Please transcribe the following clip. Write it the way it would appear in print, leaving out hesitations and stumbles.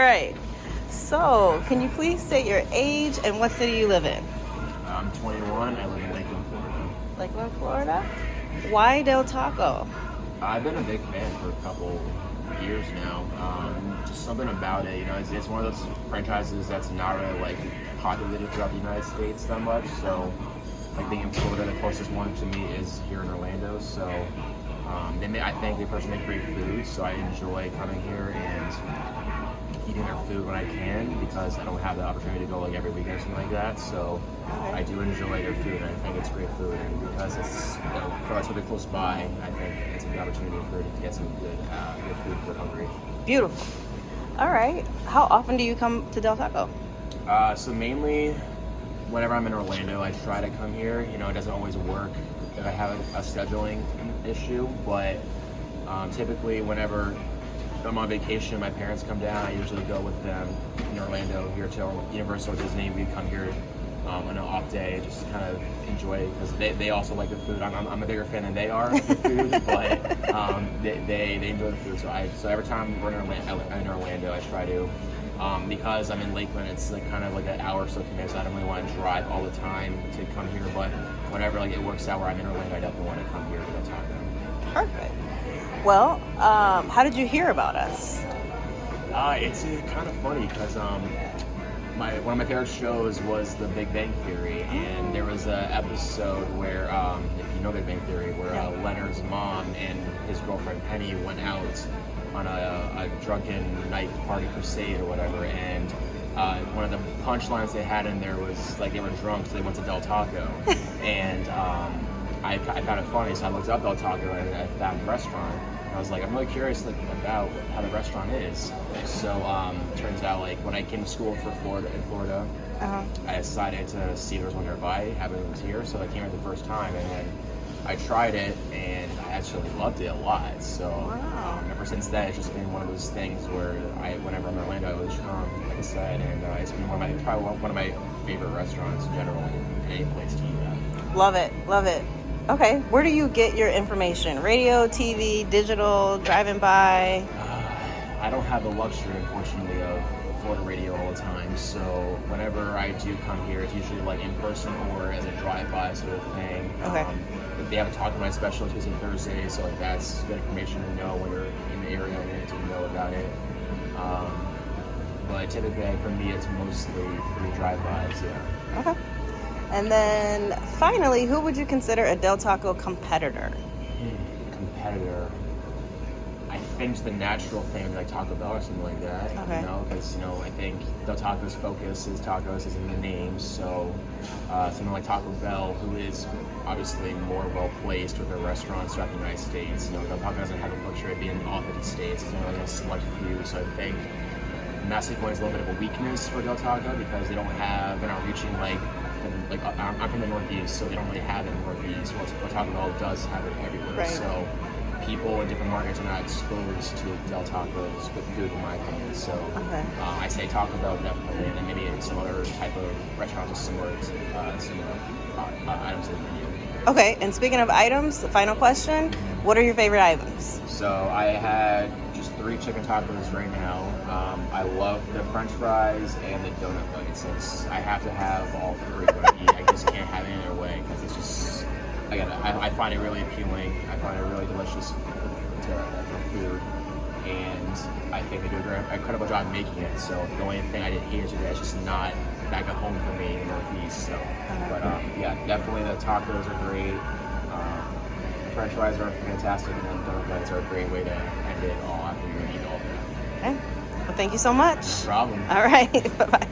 All right. So, can you please state your age and what city you live in? I'm 21. I live in Lakeland, Florida. Lakeland, Florida. Why Del Taco? I've been a big fan for a couple years now. Just something about it, it's one of those franchises that's not really like populated throughout the United States that much. So, like being in Florida, the closest one to me is here in Orlando. So, I think they personally make great food. So I enjoy coming here and eating their food when I can because I don't have the opportunity to go like every weekend or something like that. So I do enjoy their food and I think it's great food, and because it's for relatively close by, I think it's a good opportunity for to get some good food if they're hungry. Beautiful. All right. How often do you come to Del Taco? So mainly whenever I'm in Orlando, I try to come here. It doesn't always work if I have a scheduling issue, but typically whenever I'm on vacation, my parents come down, I usually go with them in Orlando here to Universal Disney. We come here on an off day just to kind of enjoy it because they also like the food. I'm a bigger fan than they are of the food, but they enjoy the food. So every time we're in Orlando, I try to, because I'm in Lakeland, it's like kind of like an hour or so commute, so I don't really want to drive all the time to come here, but whenever like it works out where I'm in Orlando, I definitely want to come here to go talk to them. Perfect. Well, how did you hear about us? It's kind of funny because one of my favorite shows was The Big Bang Theory, and there was an episode where, if you know Big Bang Theory, where Leonard's mom and his girlfriend Penny went out on a drunken night party crusade or whatever, and one of the punchlines they had in there was like they were drunk, so they went to Del Taco, and I found it funny, so I looked up Del Taco and I found the restaurant. And I was like, I'm really curious about how the restaurant is. So turns out like when I came to school in Florida, I decided to see if there was one nearby. Having moved here, so I came here the first time, and then I tried it, and I actually loved it a lot. So ever since then, it's just been one of those things where whenever I'm in Orlando, I always come, like I said, and it's been probably one of my favorite restaurants in general, in any place to eat at. Love it. Love it. Okay, where do you get your information? Radio, TV, digital, driving by? I don't have the luxury, unfortunately, of Florida radio all the time. So whenever I do come here, it's usually like in person or as a drive-by sort of thing. Okay. They have a Talk to My Special Tuesday and Thursday, so like that's good information to know when you're in the area and to know about it. But typically, for me, it's mostly free drive-bys. Yeah. Okay. And then finally, who would you consider a Del Taco competitor? Competitor. I think the natural thing like Taco Bell or something like that. Okay. Because I think Del Taco's focus is tacos is in the name. So something like Taco Bell, who is obviously more well placed with their restaurants throughout the United States. Del Taco doesn't have the luxury of being in all 50 states. It's only like a select few. So I think Mexico is a little bit of a weakness for Del Taco because they're not reaching I'm from the Northeast, so they don't really have it in the Northeast. Well, Taco Bell does have it everywhere. Right. So people in different markets are not exposed to Del Taco's good food, in my opinion. So I say Taco Bell definitely, and then maybe some other type of restaurants with similar items in the menu. Okay, and speaking of items, the final question, what are your favorite items? So I had just 3 chicken tacos right now. I love the French fries and the donut nuggets. I have to have all 3 when I eat. I just can't have it any other way because it's just, I find it really appealing. I find it really delicious for food, and I think they do an incredible job making it. So the only thing I did here today is just not back at home for me in the Northeast. So, but yeah, definitely the tacos are great. The French fries are fantastic, and then donut nuggets are a great way to end it all after you eat all of that. Okay. Well, thank you so much. No problem. All right. Bye-bye.